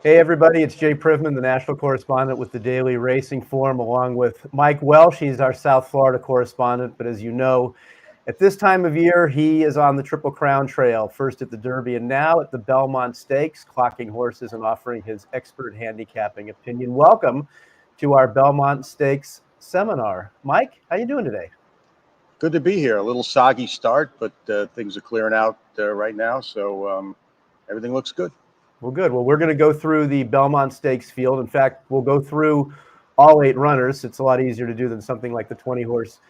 Hey everybody, it's Jay Privman, the national correspondent with the Daily Racing Form, along with Mike Welsch. He's our South Florida correspondent, but as you know, at this time of year, he is on the Triple Crown Trail, first at the Derby and now at the Belmont Stakes, clocking horses and offering his expert handicapping opinion. Welcome to our Belmont Stakes seminar. Mike, how you doing today? Good to be here. A little soggy start, but things are clearing out right now, so everything looks good. Well, good. Well, we're going to go through the Belmont Stakes field. In fact, we'll go through all 8 runners. It's a lot easier to do than something like the 20-horse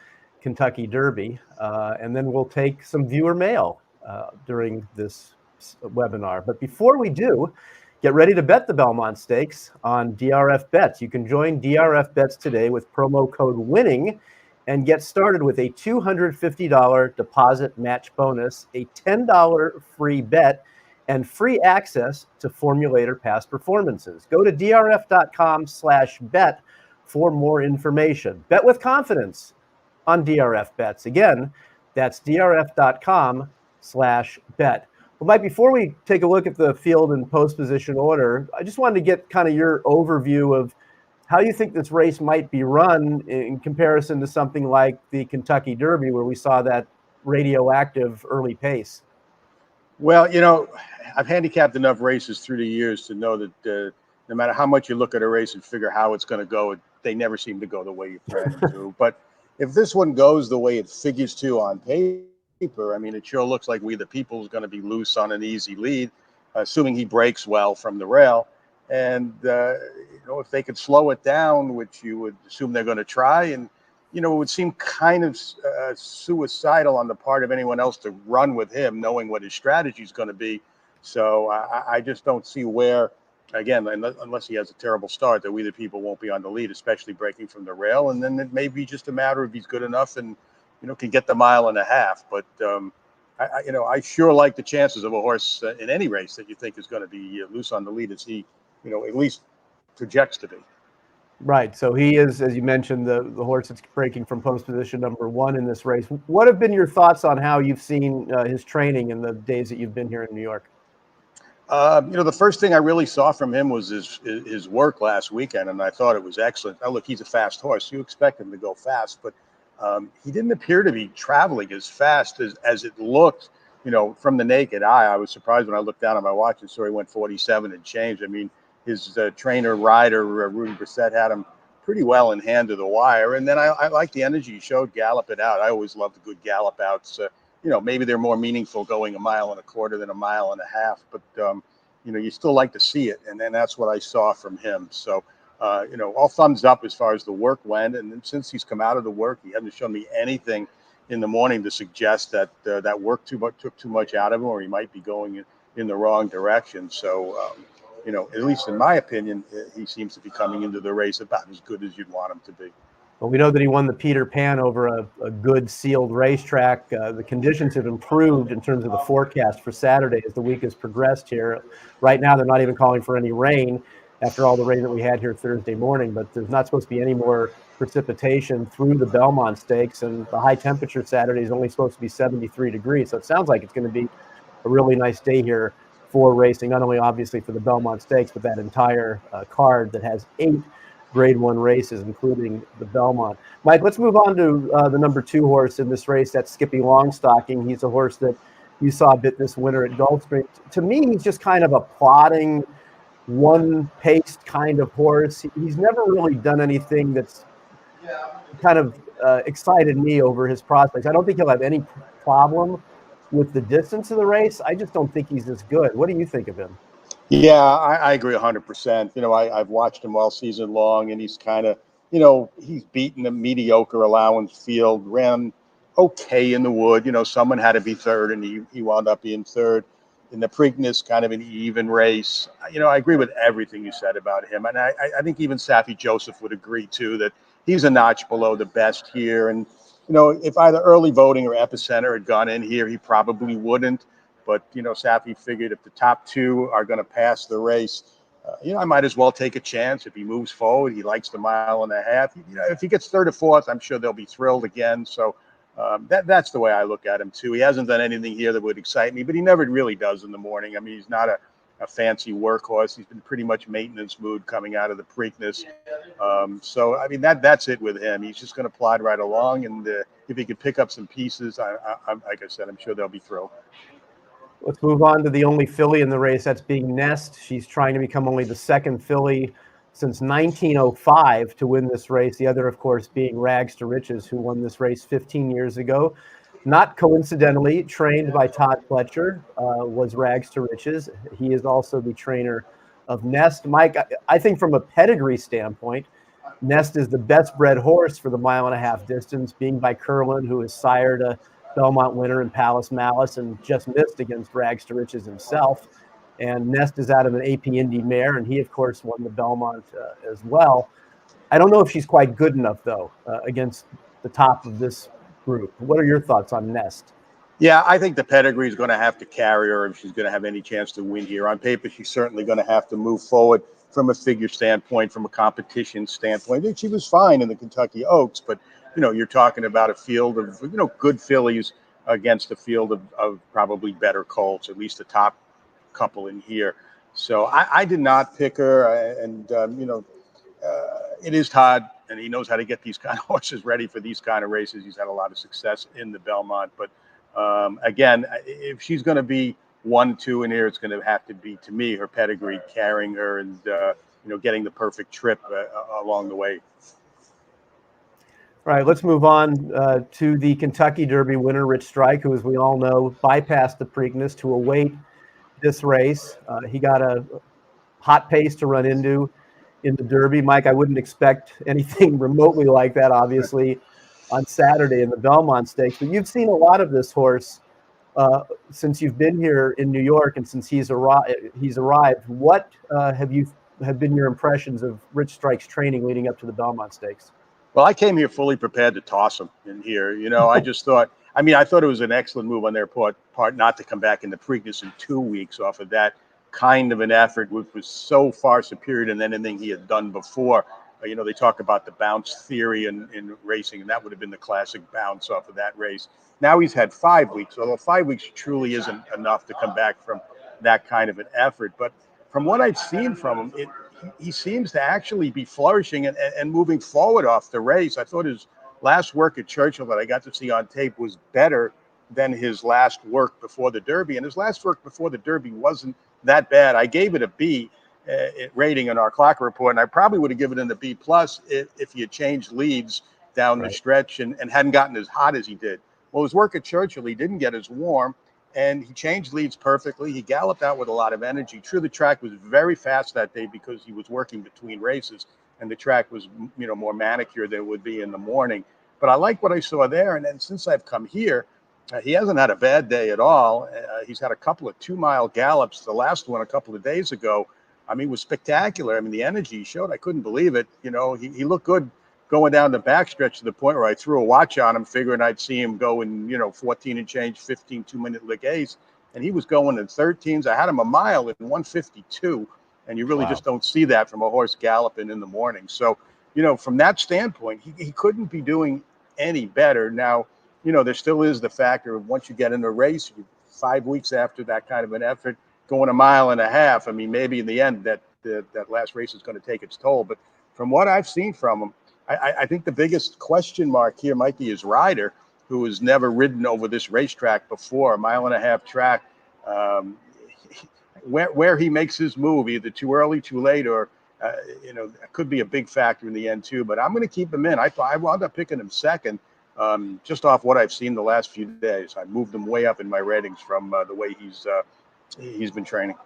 Kentucky Derby. And then we'll take some viewer mail during this webinar. But before we do, get ready to bet the Belmont Stakes on DRF Bets. You can join DRF Bets today with promo code WINNING and get started with a $250 deposit match bonus, a $10 free bet, and free access to Formulator past performances. Go to drf.com/bet for more information. Bet with confidence on DRF Bets. Again, that's drf.com/bet. Well, Mike, before we take a look at the field in post position order, I just wanted to get kind of your overview of how you think this race might be run in comparison to something like the Kentucky Derby, where we saw that radioactive early pace. Well, I've handicapped enough races through the years to know that no matter how much you look at a race and figure how it's going to go, they never seem to go the way you plan them to. But if this one goes the way it figures to on paper, I mean, it sure looks like We the People is going to be loose on an easy lead, assuming he breaks well from the rail. And, if they could slow it down, which you would assume they're going to try, and, it would seem kind of suicidal on the part of anyone else to run with him, knowing what his strategy is going to be. So I just don't see where, again, unless he has a terrible start, that We the People won't be on the lead, especially breaking from the rail. And then it may be just a matter of he's good enough and, can get the 1.5 miles. But, I sure like the chances of a horse in any race that you think is going to be loose on the lead, as he, at least projects to be. Right. So he is, as you mentioned, the horse that's breaking from post position number 1 in this race. What have been your thoughts on how you've seen his training in the days that you've been here in New York? The first thing I really saw from him was his work last weekend, and I thought it was excellent. Now, look, he's a fast horse. You expect him to go fast, but he didn't appear to be traveling as fast as it looked, from the naked eye. I was surprised when I looked down at my watch and saw he went 47 and change. I mean, his trainer, rider, Rudy Brissett, had him pretty well in hand to the wire. And then I like the energy he showed gallop it out. I always love the good gallop outs. Maybe they're more meaningful going 1.25 miles than 1.5 miles. But, you still like to see it. And then that's what I saw from him. So, all thumbs up as far as the work went. And then since he's come out of the work, he hasn't shown me anything in the morning to suggest that that work took too much out of him, or he might be going in the wrong direction. So, at least in my opinion, he seems to be coming into the race about as good as you'd want him to be. Well, we know that he won the Peter Pan over a good sealed racetrack. The conditions have improved in terms of the forecast for Saturday as the week has progressed here. Right now, they're not even calling for any rain after all the rain that we had here Thursday morning, but there's not supposed to be any more precipitation through the Belmont Stakes, and the high temperature Saturday is only supposed to be 73 degrees. So it sounds like it's going to be a really nice day here for racing, not only obviously for the Belmont Stakes, but that entire card that has 8 Grade 1 races, including the Belmont. Mike, let's move on to the number 2 horse in this race. That's Skippy Longstocking. He's a horse that you saw a bit this winter at Gulfstream. To me, he's just kind of a plodding, one-paced kind of horse. He's never really done anything that's kind of excited me over his prospects. I don't think he'll have any problem with the distance of the race. I just don't think he's as good. What do you think of him? Yeah, I agree 100%. I've watched him all season long, and he's kind of, he's beaten a mediocre allowance field, ran okay in the wood. Someone had to be third, and he wound up being third. In the Preakness, kind of an even race. I agree with everything you said about him. And I think even Saffie Joseph would agree, too, that he's a notch below the best here. And, if either early voting or Epicenter had gone in here, he probably wouldn't. But, Saffie figured if the top 2 are going to pass the race, I might as well take a chance. If he moves forward, he likes the 1.5 miles. If he gets 3rd or 4th, I'm sure they'll be thrilled again. So that's the way I look at him, too. He hasn't done anything here that would excite me, but he never really does in the morning. I mean, he's not a a fancy workhorse. He's been pretty much maintenance mood coming out of the Preakness. So I mean that's it with him. He's just going to plod right along, and if he could pick up some pieces, I'm like I said, I'm sure they'll be thrilled. Let's move on to the only filly in the race. That's being Nest. She's trying to become only the second filly since 1905 to win this race. The other, of course, being Rags to Riches, who won this race 15 years ago. Not coincidentally, trained by Todd Fletcher, was Rags to Riches. He is also the trainer of Nest. Mike, I think from a pedigree standpoint, Nest is the best bred horse for the 1.5 mile distance, being by Curlin, who has sired a Belmont winner in Palace Malice and just missed against Rags to Riches himself. And Nest is out of an AP Indy mare, and he, of course, won the Belmont as well. I don't know if she's quite good enough, though, against the top of this group. What are your thoughts on Nest? Yeah, I think the pedigree is going to have to carry her if she's going to have any chance to win here. On paper, she's certainly going to have to move forward from a figure standpoint, from a competition standpoint. I think she was fine in the Kentucky Oaks, but you're talking about a field of good fillies against a field of probably better colts, at least the top couple in here. So I did not pick her, and it is Todd, and he knows how to get these kind of horses ready for these kind of races. He's had a lot of success in the Belmont, but again, if she's going to be 1-2 in here, it's going to have to be, to me, her pedigree carrying her and getting the perfect trip along the way. All right, let's move on to the Kentucky Derby winner, Rich Strike, who, as we all know, bypassed the Preakness to await this race. He got a hot pace to run into in the Derby. Mike, I wouldn't expect anything remotely like that, obviously, on Saturday in the Belmont Stakes. But you've seen a lot of this horse since you've been here in New York and since he's arrived. What have been your impressions of Rich Strike's training leading up to the Belmont Stakes? Well, I came here fully prepared to toss him in here. I just thought, I thought it was an excellent move on their part not to come back in the Preakness in 2 weeks off of that kind of an effort, which was so far superior than anything he had done before. They talk about the bounce theory in racing, and that would have been the classic bounce off of that race. Now he's had 5 weeks, although 5 weeks truly isn't enough to come back from that kind of an effort. But from what I've seen from him, he seems to actually be flourishing and moving forward off the race. I thought his last work at Churchill that I got to see on tape was better than his last work before the Derby. And his last work before the Derby wasn't that bad. I gave it a B rating in our clock report, and I probably would have given it a B+ if he had changed leads down the stretch and hadn't gotten as hot as he did. Well, his work at Churchill, he didn't get as warm, and he changed leads perfectly. He galloped out with a lot of energy. True, the track was very fast that day because he was working between races, and the track was more manicured than it would be in the morning. But I like what I saw there, and then since I've come here, he hasn't had a bad day at all. He's had a couple of 2-mile gallops. The last one a couple of days ago, was spectacular. The energy he showed, I couldn't believe it. He looked good going down the backstretch to the point where I threw a watch on him, figuring I'd see him go in, 14 and change, 15 2-minute lick ace. And he was going in 13s. I had him a mile in 152. And you really just don't see that from a horse galloping in the morning. So, from that standpoint, he couldn't be doing any better. Now, there still is the factor of once you get in a race, 5 weeks after that kind of an effort, going 1.5 miles. Maybe in the end that last race is going to take its toll. But from what I've seen from him, I think the biggest question mark here might be his rider, who has never ridden over this racetrack before, 1.5 mile track. Where he makes his move, either too early, too late, or it could be a big factor in the end too. But I'm going to keep him in. I wound up picking him second, just off what I've seen the last few days. I moved him way up in my ratings from the way he's been training.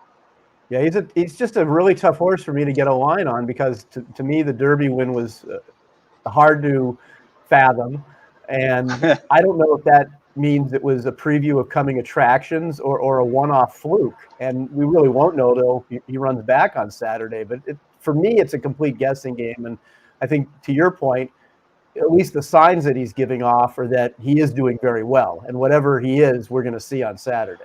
Yeah, he's just a really tough horse for me to get a line on, because to me the Derby win was hard to fathom, and I don't know if that means it was a preview of coming attractions or a one-off fluke, and we really won't know till he runs back on Saturday. But for me, it's a complete guessing game, and I think, to your point, at least the signs that he's giving off are that he is doing very well, and whatever he is, we're going to see on Saturday.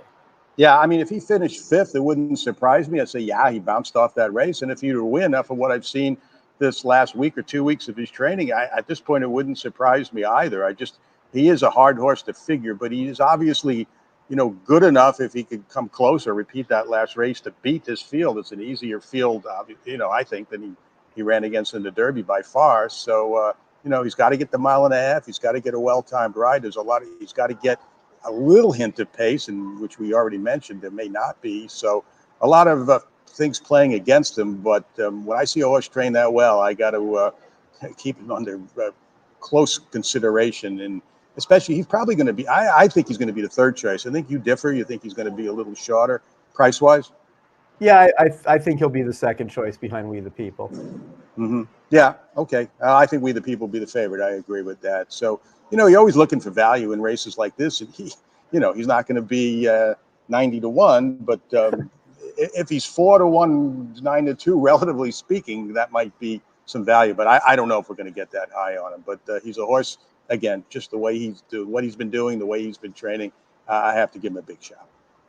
Yeah, if he finished 5th, it wouldn't surprise me. I'd say, yeah, he bounced off that race. And if he were to win, after what I've seen this last week or 2 weeks of his training, at this point, it wouldn't surprise me either. He is a hard horse to figure, but he is obviously good enough if he could come closer, repeat that last race to beat this field. It's an easier field, I think, than he ran against in the Derby by far. So, he's got to get the mile and a half. He's got to get a well-timed ride. He's got to get a little hint of pace, and which we already mentioned, there may not be. So a lot of things playing against him. But when I see a horse train that well, I got to keep him under close consideration. And especially, he's probably going to be, I think he's going to be the third choice. I think you differ. You think he's going to be a little shorter price-wise? Yeah, I think he'll be the second choice behind We the People. Mm-hmm. Yeah, okay. I think We the People will be the favorite. I agree with that. So, you're always looking for value in races like this. And he's not going to be 90-1, but if he's 4-1, 9-2, relatively speaking, that might be some value. But I don't know if we're going to get that high on him. But he's a horse, again, just the way what he's been doing, the way he's been training. I have to give him a big shout.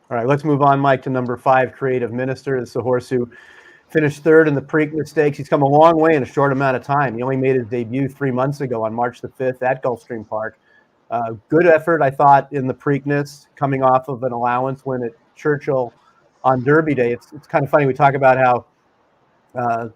All right, let's move on, Mike, to number 5, Creative Minister. It's a horse who finished third in the Preakness Stakes. He's come a long way in a short amount of time. He only made his debut 3 months ago on March the 5th at Gulfstream Park. Good effort, I thought, in the Preakness, coming off of an allowance win at Churchill on Derby Day. It's kind of funny. We talk about how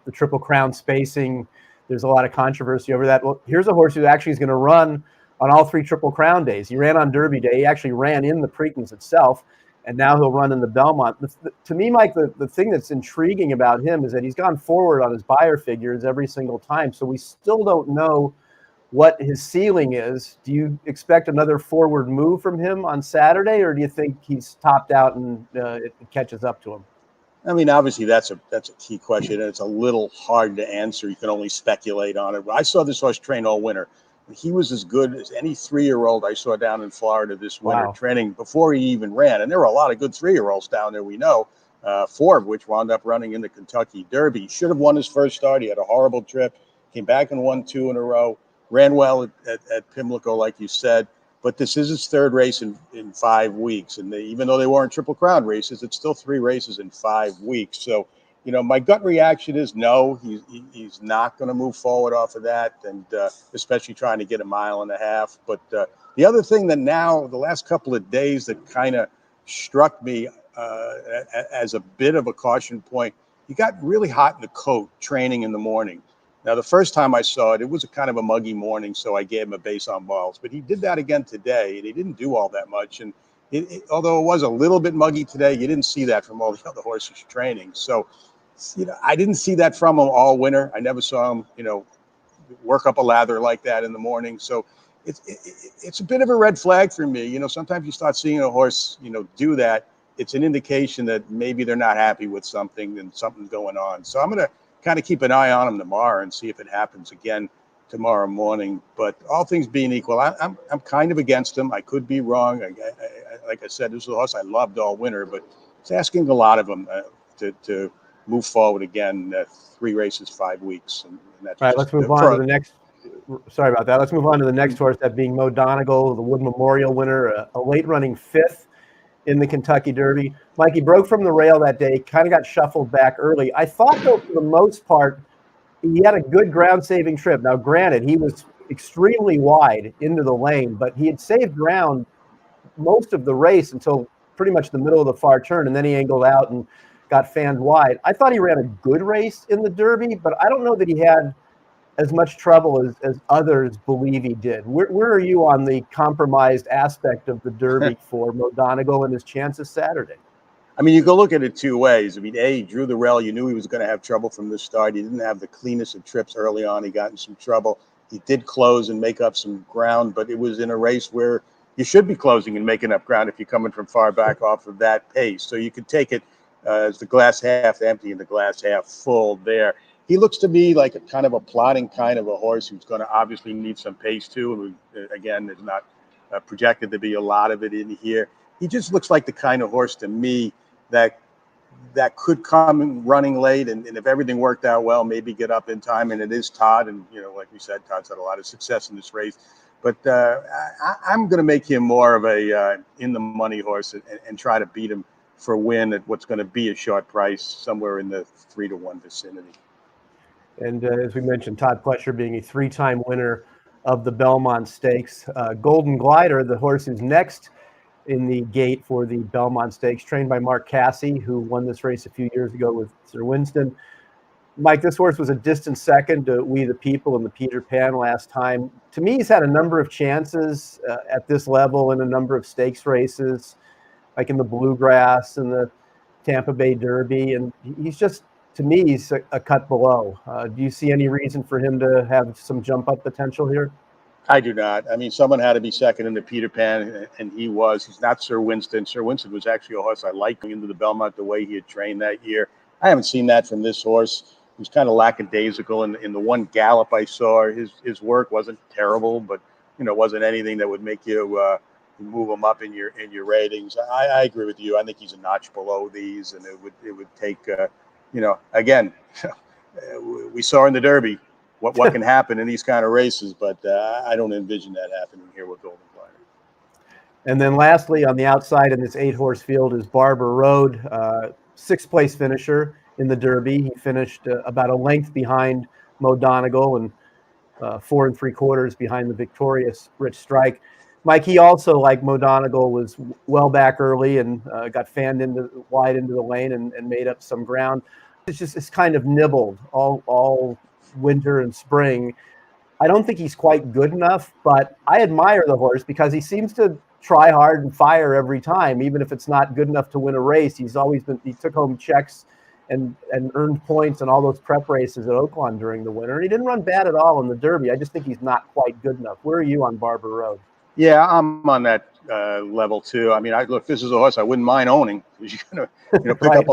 the Triple Crown spacing, there's a lot of controversy over that. Well, here's a horse who actually is going to run on all 3 Triple Crown days. He ran on Derby Day. He actually ran in the Preakness itself, and now he'll run in the Belmont. To me, Mike, the thing that's intriguing about him is that he's gone forward on his buyer figures every single time, so we still don't know what his ceiling is. Do you expect another forward move from him on Saturday, or do you think he's topped out and it catches up to him? I mean, obviously, that's a key question, and it's a little hard to answer. You can only speculate on it. But I saw this horse train all winter. He was as good as any 3-year-old I saw down in Florida this winter, training before he even ran. And there were a lot of good 3-year-olds down there, we know, 4 of which wound up running in the Kentucky Derby. He should have won his first start. He had a horrible trip, came back and won 2 in a row, ran well at Pimlico, like you said. But this is his third race in 5 weeks. And even though they weren't Triple Crown races, it's still 3 races in 5 weeks. So, my gut reaction is no, he's not going to move forward off of that, and especially trying to get a mile and a half. But the other thing that now, the last couple of days, that kind of struck me as a bit of a caution point, he got really hot in the coat training in the morning. Now, the first time I saw it, it was a kind of a muggy morning, so I gave him a base on balls. But he did that again today, and he didn't do all that much. And although it was a little bit muggy today, you didn't see that from all the other horses training. So, I didn't see that from him all winter. I never saw him, work up a lather like that in the morning. So it's a bit of a red flag for me. Sometimes you start seeing a horse, do that. It's an indication that maybe they're not happy with something and something's going on. So I'm going to kind of keep an eye on him tomorrow and see if it happens again tomorrow morning. But all things being equal, I'm kind of against him. I could be wrong. Like I said, this is a horse I loved all winter, but it's asking a lot of him to move forward again. 3 races, 5 weeks. And that's all right, let's move on to the next. Sorry about that. Let's move on to the next horse, that being Donegal, the Wood Memorial winner, a late running 5th in the Kentucky Derby. Mikey broke from the rail that day, kind of got shuffled back early. I thought, though, for the most part, he had a good ground-saving trip. Now, granted, he was extremely wide into the lane, but he had saved ground most of the race until pretty much the middle of the far turn, and then he angled out and got fanned wide. I thought he ran a good race in the Derby, but I don't know that he had as much trouble as others believe he did. Where are you on the compromised aspect of the Derby for Donegal and his chances Saturday? I mean, you can look at it 2 ways. I mean, he drew the rail. You knew he was going to have trouble from the start. He didn't have the cleanest of trips early on. He got in some trouble. He did close and make up some ground, but it was in a race where you should be closing and making up ground if you're coming from far back off of that pace. So you could take it as the glass half empty and the glass half full there. He looks to me like a kind of a plodding kind of a horse who's going to obviously need some pace too. And again, there's not projected to be a lot of it in here. He just looks like the kind of horse to me that could come running late, and if everything worked out well, maybe get up in time. And it is Todd, and like we said, Todd's had a lot of success in this race. But I'm going to make him more of a in the money horse and try to beat him for a win at what's going to be a short price, somewhere in the 3-1 vicinity. And as we mentioned, Todd Pletcher being a 3-time winner of the Belmont Stakes. Golden Glider, the horse who's next in the gate for the Belmont Stakes, trained by Mark Cassie, who won this race a few years ago with Sir Winston. Mike, this horse was a distant second to We the People in the Peter Pan last time. To me, he's had a number of chances at this level in a number of stakes races, like in the Bluegrass and the Tampa Bay Derby. And he's just, to me, he's a cut below. Do you see any reason for him to have some jump up potential here? I do not. I mean, someone had to be second in the Peter Pan, and he was. He's not Sir Winston. Sir Winston was actually a horse I liked going into the Belmont, the way he had trained that year. I haven't seen that from this horse. He was kind of lackadaisical. In the one gallop I saw, his work wasn't terrible, but wasn't anything that would make you move him up in your ratings. I agree with you. I think he's a notch below these, and it would take again, we saw in the Derby what can happen in these kind of races, but I don't envision that happening here with Golden Glider. And then lastly, on the outside in this 8-horse field is Barber Road, 6th place finisher in the Derby. He finished about a length behind Mo Donegal and 4 3/4 behind the victorious Rich Strike. Mike, he also, like Mo Donegal, was well back early and got fanned wide into the lane and made up some ground. It's kind of nibbled all winter and spring. I don't think he's quite good enough, but I admire the horse because he seems to try hard and fire every time, even if it's not good enough to win a race. He took home checks and earned points in all those prep races at Oaklawn during the winter. And he didn't run bad at all in the Derby. I just think he's not quite good enough. Where are you on Barber Road? Yeah, I'm on that level too. I mean, look, this is a horse I wouldn't mind owning. You're gonna, pick Right. up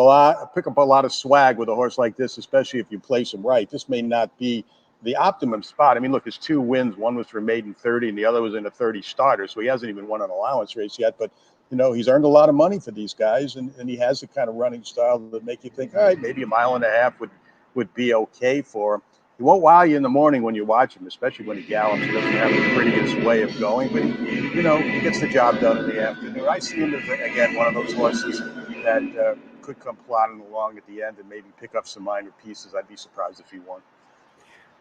a lot of swag with a horse like this, especially if you place him right. This may not be the optimum spot. I mean, look, his 2 wins. One was for maiden 30, and the other was in a 30 starter. So he hasn't even won an allowance race yet. But he's earned a lot of money for these guys, and he has the kind of running style that make you think, all right, maybe a mile and a half would be okay for him. He won't wow you in the morning when you watch him, especially when he gallops. He doesn't have the prettiest way of going, but he gets the job done in the afternoon. I see him as, again, one of those horses that could come plodding along at the end and maybe pick up some minor pieces. I'd be surprised if he won.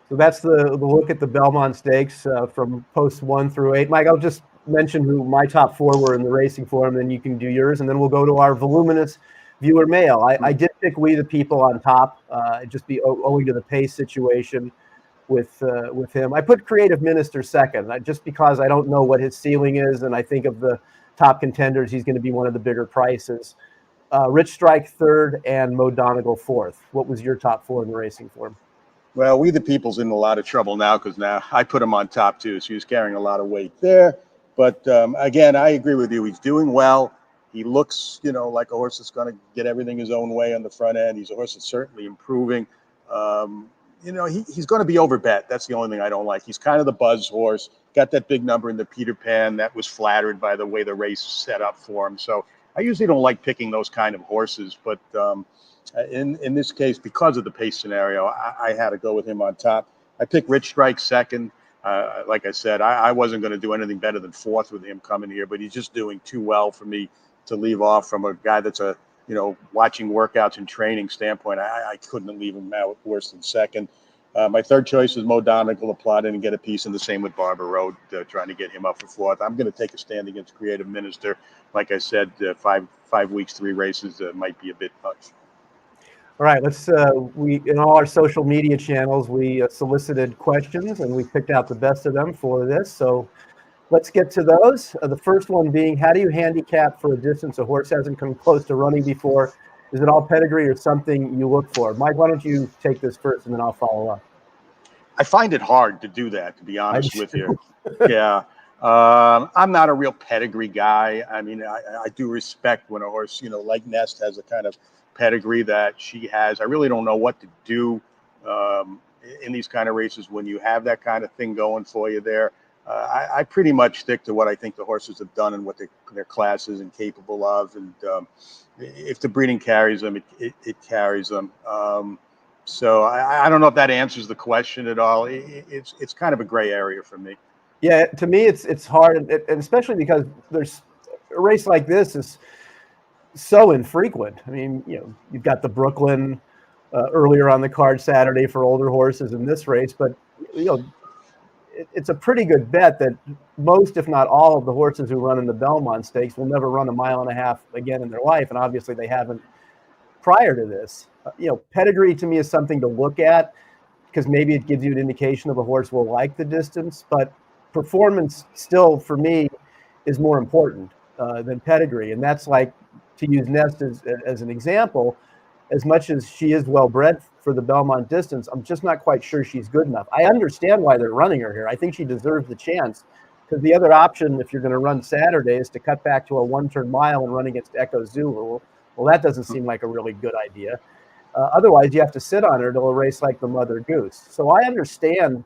So that's the look at the Belmont Stakes from posts 1 through 8. Mike, I'll just mention who my top 4 were in the racing form, then you can do yours, and then we'll go to our voluminous viewer mail. I did pick We the People on top, just owing to the pace situation with him. I put Creative Minister second, just because I don't know what his ceiling is, and I think of the top contenders, he's going to be one of the bigger prices. Rich Strike third and Mo Donegal fourth. What was your top 4 in the racing form? Well, We the People's in a lot of trouble now because now I put him on top too, so he's carrying a lot of weight there. But again, I agree with you. He's doing well. He looks, like a horse that's going to get everything his own way on the front end. He's a horse that's certainly improving. He's going to be overbet. That's the only thing I don't like. He's kind of the buzz horse. Got that big number in the Peter Pan that was flattered by the way the race set up for him. So I usually don't like picking those kind of horses, but in this case, because of the pace scenario, I had to go with him on top. I picked Rich Strike second. Like I said, I wasn't going to do anything better than fourth with him coming here, but he's just doing too well for me to leave off from a guy that's watching workouts and training standpoint. I couldn't leave him out worse than second. My third choice is Mo Donegal to plot in and get a piece, and the same with Barber Road, trying to get him up for fourth. I'm going to take a stand against Creative Minister. Like I said, 5 weeks, 3 races might be a bit much. All right, we in all our social media channels, we solicited questions and we picked out the best of them for this. So let's get to those. The first one being, how do you handicap for a distance a horse hasn't come close to running before? Is it all pedigree or something you look for? Mike, why don't you take this first and then I'll follow up. I find it hard to do that, to be honest with you. Yeah. I'm not a real pedigree guy. I mean, I do respect when a horse, like Nest has a kind of pedigree that she has. I really don't know what to do in these kind of races when you have that kind of thing going for you there. I pretty much stick to what I think the horses have done and what their class is and capable of. And if the breeding carries them, it carries them. So I don't know if that answers the question at all. It's kind of a gray area for me. Yeah, to me, it's hard, and especially because there's a race like this is so infrequent. I mean, you've got the Brooklyn earlier on the card Saturday for older horses in this race, but it's a pretty good bet that most, if not all, of the horses who run in the Belmont Stakes will never run a mile and a half again in their life, and obviously they haven't prior to this. Pedigree to me is something to look at because maybe it gives you an indication of a horse will like the distance, but performance still, for me, is more important than pedigree. And that's like, to use Nest as an example, as much as she is well-bred for the Belmont distance, I'm just not quite sure she's good enough. I understand why they're running her here. I think she deserves the chance, because the other option, if you're going to run Saturday, is to cut back to a one-turn mile and run against Echo Zulu. Well, that doesn't seem like a really good idea. Otherwise, you have to sit on her to a race like the Mother Goose. So I understand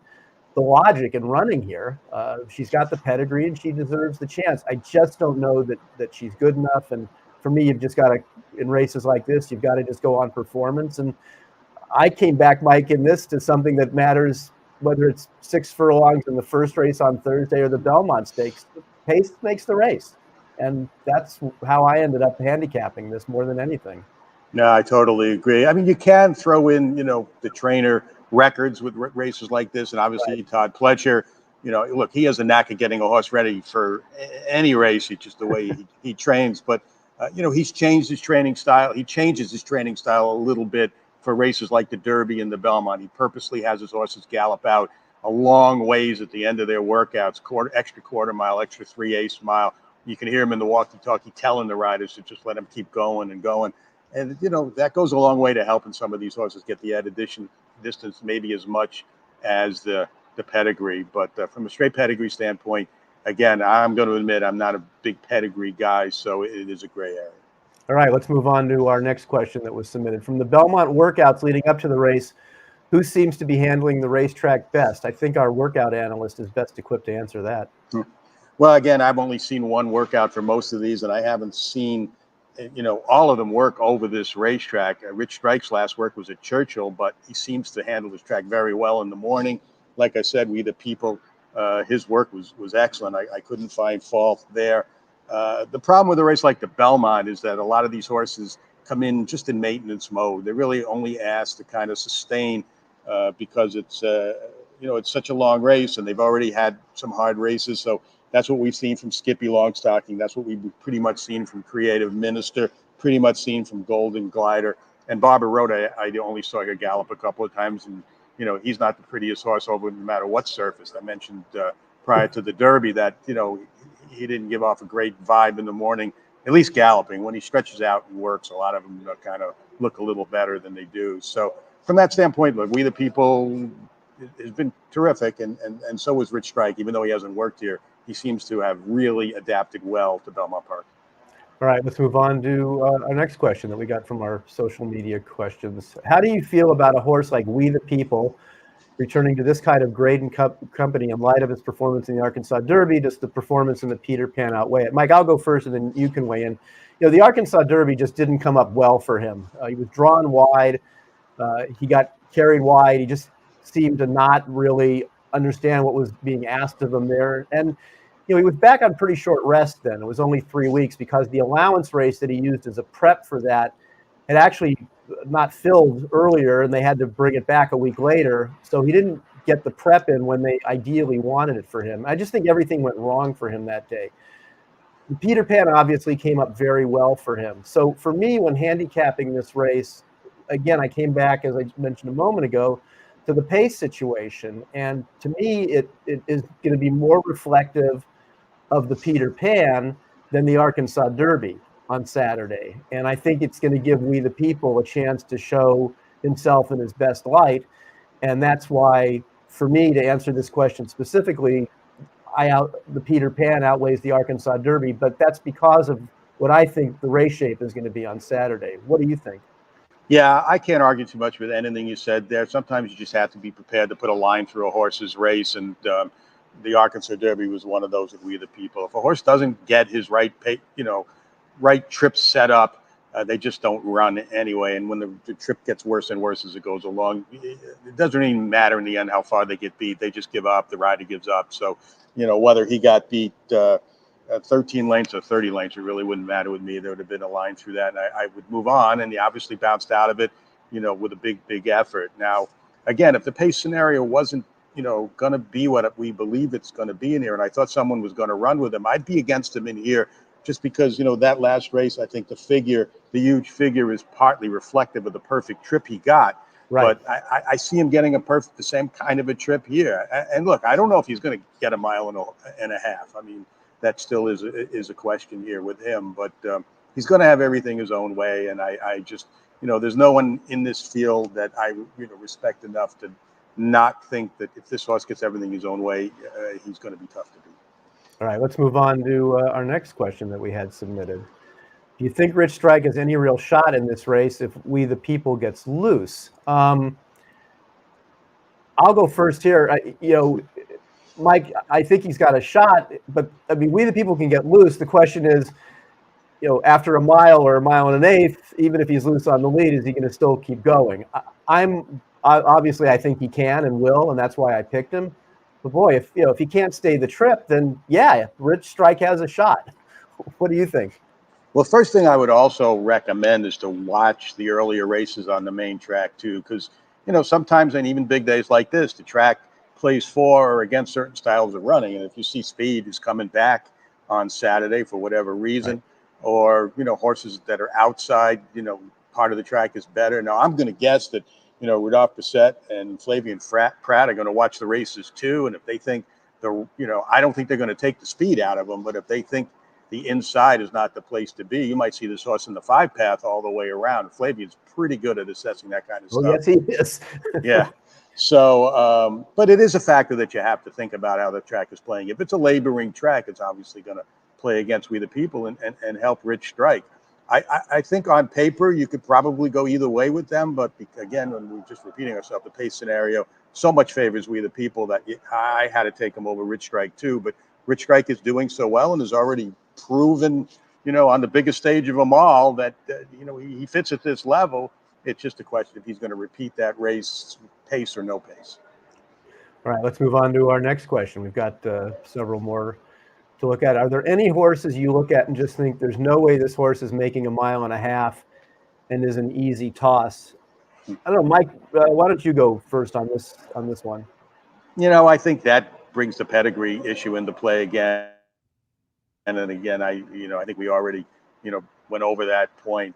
the logic in running here. She's got the pedigree and she deserves the chance. I just don't know that she's good enough. And for me, you've just got to, in races like this, you've got to just go on performance. And I came back, Mike, in this to something that matters, whether it's 6 furlongs in the first race on Thursday or the Belmont Stakes. Pace makes the race. And that's how I ended up handicapping this more than anything. No, I totally agree. I mean, you can throw in, the trainer records with races like this, and obviously Right. Todd Pletcher. Look, he has a knack of getting a horse ready for any race. It's just the way he trains. But he's changed his training style. He changes his training style a little bit for races like the Derby and the Belmont. He purposely has his horses gallop out a long ways at the end of their workouts, extra quarter mile, extra 3/8 mile. You can hear him in the walkie-talkie telling the riders to just let him keep going and going. And, that goes a long way to helping some of these horses get the added distance, maybe as much as the pedigree. But from a straight pedigree standpoint, again, I'm going to admit I'm not a big pedigree guy, so it is a gray area. All right, let's move on to our next question that was submitted. From the Belmont workouts leading up to the race, who seems to be handling the racetrack best? I think our workout analyst is best equipped to answer that. Well, again, I've only seen one workout for most of these, and I haven't seen all of them work over this racetrack. Rich Strike's last work was at Churchill, but he seems to handle this track very well in the morning. Like I said, We the People, his work was excellent. I couldn't find fault there. The problem with a race like the Belmont is that a lot of these horses come in just in maintenance mode. They're really only asked to kind of sustain because it's it's such a long race, and they've already had some hard races. So that's what we've seen from Skippy Longstocking. That's what we've pretty much seen from Creative Minister, pretty much seen from Golden Glider. And Barbara Road, I only saw her gallop a couple of times. And, he's not the prettiest horse over no matter what surface. I mentioned prior to the Derby that, he didn't give off a great vibe in the morning, at least galloping. When he stretches out and works, a lot of them kind of look a little better than they do. So from that standpoint, look, We the People has been terrific. And so was Rich Strike, even though he hasn't worked here. He seems to have really adapted well to Belmont Park. All right, let's move on to our next question that we got from our social media questions. How do you feel about a horse like We the People returning to this kind of grade and company in light of his performance in the Arkansas Derby? Does the performance in the Peter Pan outweigh it? Mike, I'll go first and then you can weigh in. The Arkansas Derby just didn't come up well for him. He was drawn wide. He got carried wide. He just seemed to not really understand what was being asked of him there. And, he was back on pretty short rest then. It was only 3 weeks because the allowance race that he used as a prep for that had actually not filled earlier, and they had to bring it back a week later. So he didn't get the prep in when they ideally wanted it for him. I just think everything went wrong for him that day. Peter Pan obviously came up very well for him. So for me, when handicapping this race, again, I came back, as I mentioned a moment ago, to the pace situation. And to me, it is going to be more reflective of the Peter Pan than the Arkansas Derby on Saturday. And I think it's going to give We the People a chance to show himself in his best light. And that's why, for me, to answer this question specifically, the Peter Pan outweighs the Arkansas Derby, but that's because of what I think the race shape is going to be on Saturday. What do you think? Yeah, I can't argue too much with anything you said there. Sometimes you just have to be prepared to put a line through a horse's race, and the Arkansas Derby was one of those with We the People. If a horse doesn't get his right trip set up, they just don't run anyway. And when the trip gets worse and worse as it goes along, it doesn't even matter in the end how far they get beat. They just give up. The rider gives up. So, whether he got beat 13 lengths or 30 lengths, it really wouldn't matter with me. There would have been a line through that, and I would move on. And he obviously bounced out of it, with a big effort. Now, again, if the pace scenario wasn't going to be what we believe it's going to be in here, and I thought someone was going to run with him, I'd be against him in here just because, that last race, I think the huge figure is partly reflective of the perfect trip he got. Right. But I see him getting the same kind of a trip here. And look, I don't know if he's going to get a mile and a half. I mean, that still is a question here with him, but he's going to have everything his own way. And I just, there's no one in this field that I, respect enough to not think that if this horse gets everything his own way, he's going to be tough to beat. All right, let's move on to our next question that we had submitted. Do you think Rich Strike has any real shot in this race if We the People gets loose? I'll go first here. Mike, I think he's got a shot, but I mean, We the People can get loose. The question is, after a mile or a mile and an eighth, even if he's loose on the lead, is he going to still keep going? Obviously, I think he can and will, and that's why I picked him. But boy, if he can't stay the trip, then yeah, Rich Strike has a shot. What do you think? Well, first thing I would also recommend is to watch the earlier races on the main track too, because sometimes, and even big days like this, the track plays for or against certain styles of running, and if you see speed is coming back on Saturday for whatever reason, right, or horses that are outside, part of the track is better. Now I'm going to guess that Rudolph Brissett and Flavien Pratt are going to watch the races too, and if they think I don't think they're going to take the speed out of them, but if they think the inside is not the place to be, you might see this horse in the 5-path all the way around. Flavian's pretty good at assessing that kind of stuff. Yes, he is. Yeah. So, but it is a factor that you have to think about how the track is playing. If it's a laboring track, it's obviously going to play against We the People and help Rich Strike. I think on paper you could probably go either way with them, but again, when we're just repeating ourselves, the pace scenario so much favors We the People that I had to take him over Rich Strike too. But Rich Strike is doing so well and has already proven, on the biggest stage of them all that he fits at this level. It's just a question if he's going to repeat that race, pace or no pace. All right, let's move on to our next question. We've got several more to look at. Are there any horses you look at and just think there's no way this horse is making a mile and a half and is an easy toss? I don't know, Mike, why don't you go first on this one? I think that brings the pedigree issue into play again. And then again, I think we already, went over that point.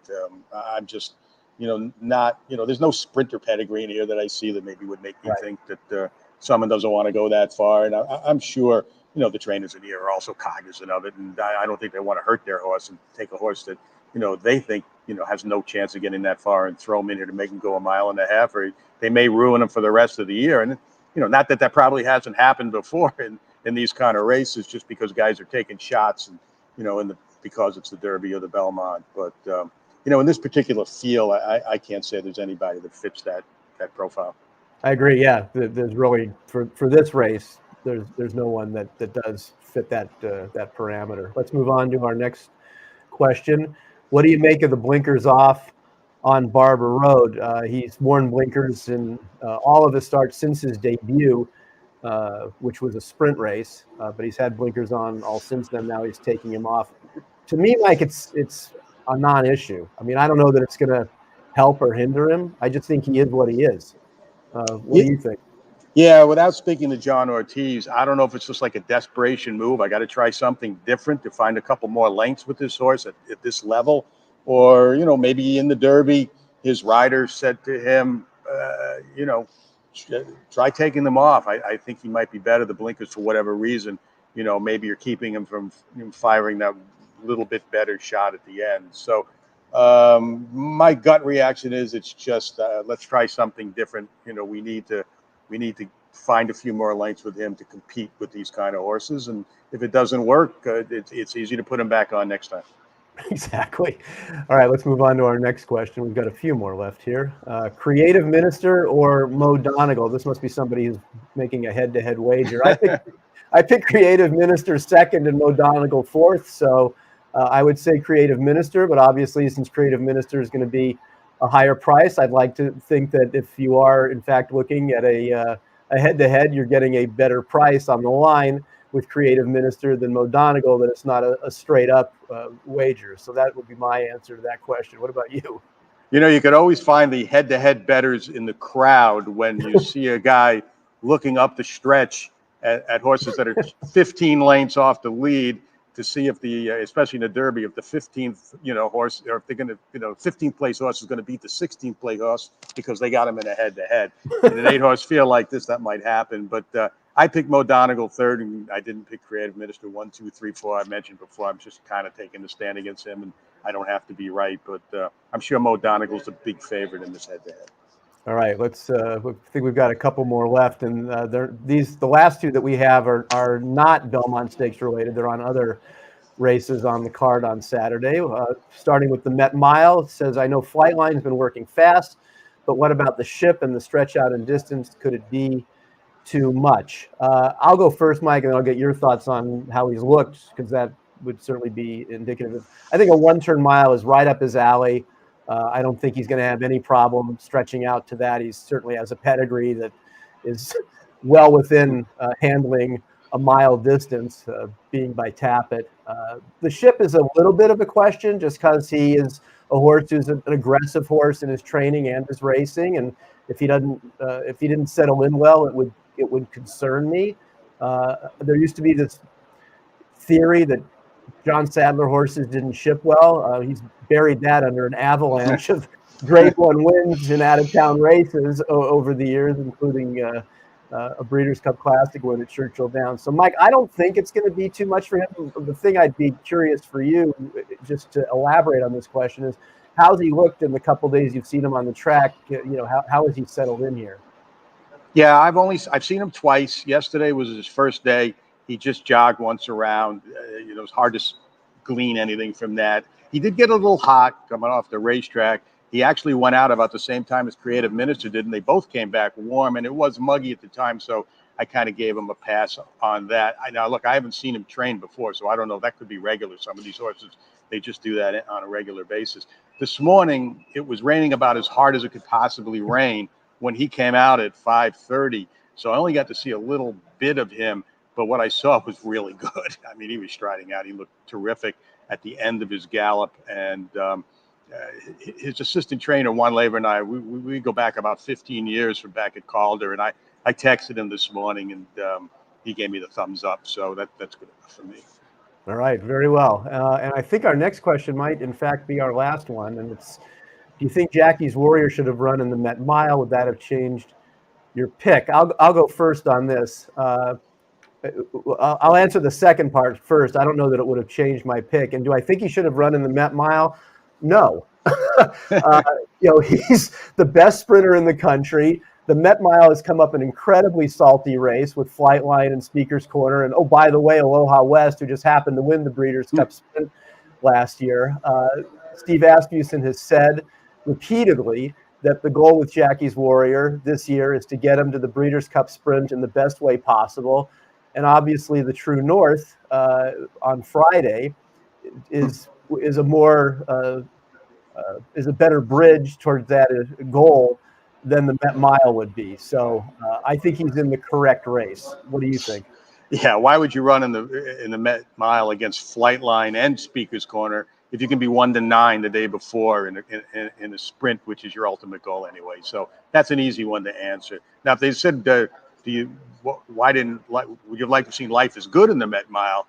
I'm just, not, there's no sprinter pedigree in here that I see that maybe would make me think that someone doesn't want to go that far. And I'm sure, the trainers in here are also cognizant of it. And I don't think they want to hurt their horse and take a horse that, they think, has no chance of getting that far and throw him in here to make him go a mile and a half, or they may ruin him for the rest of the year. And, not that probably hasn't happened before in these kind of races, just because guys are taking shots and, because it's the Derby or the Belmont. But, in this particular field, I can't say there's anybody that fits that profile. I agree. Yeah. There's really, for this race, there's no one that does fit that parameter. Let's move on to our next question. What do you make of the blinkers off on Barber Road? He's worn blinkers in all of his starts since his debut, which was a sprint race, but he's had blinkers on all since then. Now he's taking him off. To me, Mike, it's a non-issue. I mean, I don't know that it's going to help or hinder him. I just think he is what he is. What do you think? Yeah, without speaking to John Ortiz, I don't know if it's just like a desperation move. I got to try something different to find a couple more lengths with this horse at this level. Or, maybe in the Derby, his rider said to him, try taking them off. I think he might be better, the blinkers, for whatever reason. Maybe you're keeping him from firing that little bit better shot at the end. So my gut reaction is it's just let's try something different. We need to find a few more lengths with him to compete with these kind of horses. And if it doesn't work, it's easy to put him back on next time. Exactly. All right, let's move on to our next question. We've got a few more left here. Creative Minister or Mo Donegal? This must be somebody who's making a head-to-head wager. I picked Creative Minister second and Mo Donegal fourth, so I would say Creative Minister, but obviously since Creative Minister is going to be a higher price, I'd like to think that if you are, in fact, looking at a head-to-head, you're getting a better price on the line with Creative Minister than Mo Donegal, that it's not a straight-up wager. So that would be my answer to that question. What about you? You could always find the head-to-head bettors in the crowd when you see a guy looking up the stretch at horses that are 15 lengths off the lead to see if the, especially in the Derby, if the 15th, horse, or if they're going to, 15th place horse is going to beat the 16th place horse because they got him in a head-to-head. In an 8-horse field like this, that might happen. But I picked Mo Donegal third, and I didn't pick Creative Minister 1, 2, 3, 4. I mentioned before. I'm just kind of taking the stand against him, and I don't have to be right. But I'm sure Mo Donegal's a big favorite in this head-to-head. All right, let's. I think we've got a couple more left, and the last two that we have are not Belmont Stakes related. They're on other races on the card on Saturday. Starting with the Met Mile, it says, I know Flightline's been working fast, but what about the ship and the stretch out in distance? Could it be too much? I'll go first, Mike, and then I'll get your thoughts on how he's looked, because that would certainly be indicative. I think a one-turn mile is right up his alley. I don't think he's going to have any problem stretching out to that. He certainly has a pedigree that is well within handling a mile distance, being by Tappet. The ship is a little bit of a question, just because he is a horse who's an aggressive horse in his training and his racing, and if he didn't settle in well, it would concern me. There used to be this theory that John Sadler horses didn't ship well. He's buried that under an avalanche of Grade 1 wins in out-of-town races over the years, including a Breeders' Cup Classic win at Churchill Downs. So, Mike, I don't think it's going to be too much for him. The thing I'd be curious for you, just to elaborate on this question, is how's he looked in the couple days you've seen him on the track? How has he settled in here? Yeah, I've seen him twice. Yesterday was his first day. He just jogged once around. It's hard to glean anything from that. He did get a little hot coming off the racetrack. He actually went out about the same time as Creative Minister did, and they both came back warm, and it was muggy at the time, so I kind of gave him a pass on that. I haven't seen him train before, so I don't know. That could be regular. Some of these horses, they just do that on a regular basis. This morning, it was raining about as hard as it could possibly rain when he came out at 5:30, so I only got to see a little bit of him. But what I saw was really good. I mean, he was striding out. He looked terrific at the end of his gallop. And his assistant trainer, Juan Lever, and I, we go back about 15 years from back at Calder. And I texted him this morning, and he gave me the thumbs up. So that's good enough for me. All right, very well. And I think our next question might, in fact, be our last one. And it's, do you think Jackie's Warrior should have run in the Met Mile? Would that have changed your pick? I'll go first on this. I'll answer the second part first. I don't know that it would have changed my pick. And do I think he should have run in the Met Mile? No. He's the best sprinter in the country. The Met Mile has come up an incredibly salty race with Flightline and Speaker's Corner. And, oh, by the way, Aloha West, who just happened to win the Breeders' Cup Sprint last year. Steve Asmussen has said repeatedly that the goal with Jackie's Warrior this year is to get him to the Breeders' Cup Sprint in the best way possible. And obviously, the True North on Friday is a better bridge towards that goal than the Met Mile would be. So I think he's in the correct race. What do you think? Yeah, why would you run in the Met Mile against Flightline and Speaker's Corner if you can be 1-9 the day before in a sprint, which is your ultimate goal anyway? So that's an easy one to answer. Now, if they said, would you have liked to have seen Life is Good in the Met Mile?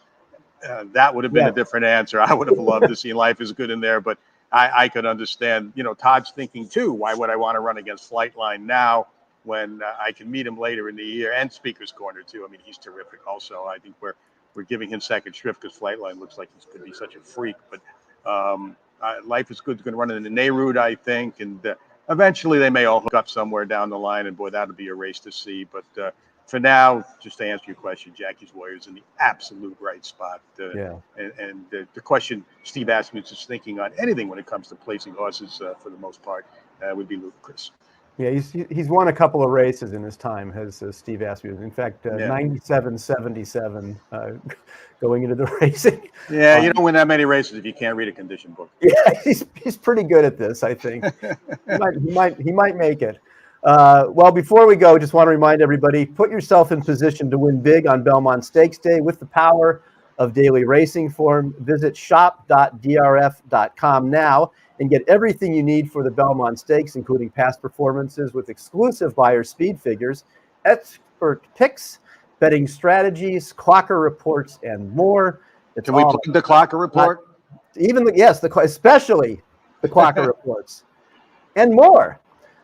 That would have been a different answer. I would have loved to see Life is Good in there, but I could understand, Todd's thinking too. Why would I want to run against Flightline now when I can meet him later in the year, and Speaker's Corner too? I mean, he's terrific. Also, I think we're giving him second shrift because Flightline looks like he's going to be such a freak. But Life is Good is going to run in the Nehrude, I think, and eventually they may all hook up somewhere down the line, and boy, that would be a race to see. But for now, just to answer your question, Jackie's Warrior is in the absolute right spot. And the question Steve Asmussen is thinking on anything when it comes to placing horses, for the most part, would be ludicrous. Yeah, he's won a couple of races in his time, has Steve Asmussen. In fact, 97-77 going into the racing. Yeah, you don't win that many races if you can't read a condition book. Yeah, he's pretty good at this, I think. he might make it. Well, before we go, just want to remind everybody, put yourself in position to win big on Belmont Stakes Day with the power of daily racing form. Visit shop.drf.com now and get everything you need for the Belmont Stakes, including past performances with exclusive buyer speed figures, expert picks, betting strategies, clocker reports, and more. Can we plug the clocker report? Especially the clocker reports and more.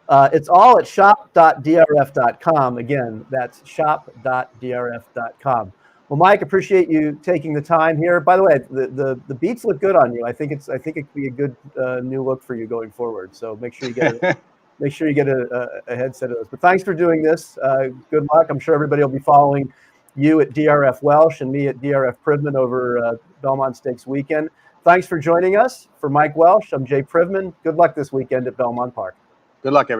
It's all at shop.drf.com. Again, that's shop.drf.com. Well, Mike, appreciate you taking the time here. By the way, the beats look good on you. I think it could be a good new look for you going forward. So make sure you get a headset of those. But thanks for doing this. Good luck. I'm sure everybody will be following you at DRF Welsch and me at DRF Privman over Belmont Stakes weekend. Thanks for joining us. For Mike Welsch, I'm Jay Privman. Good luck this weekend at Belmont Park. Good luck, everybody.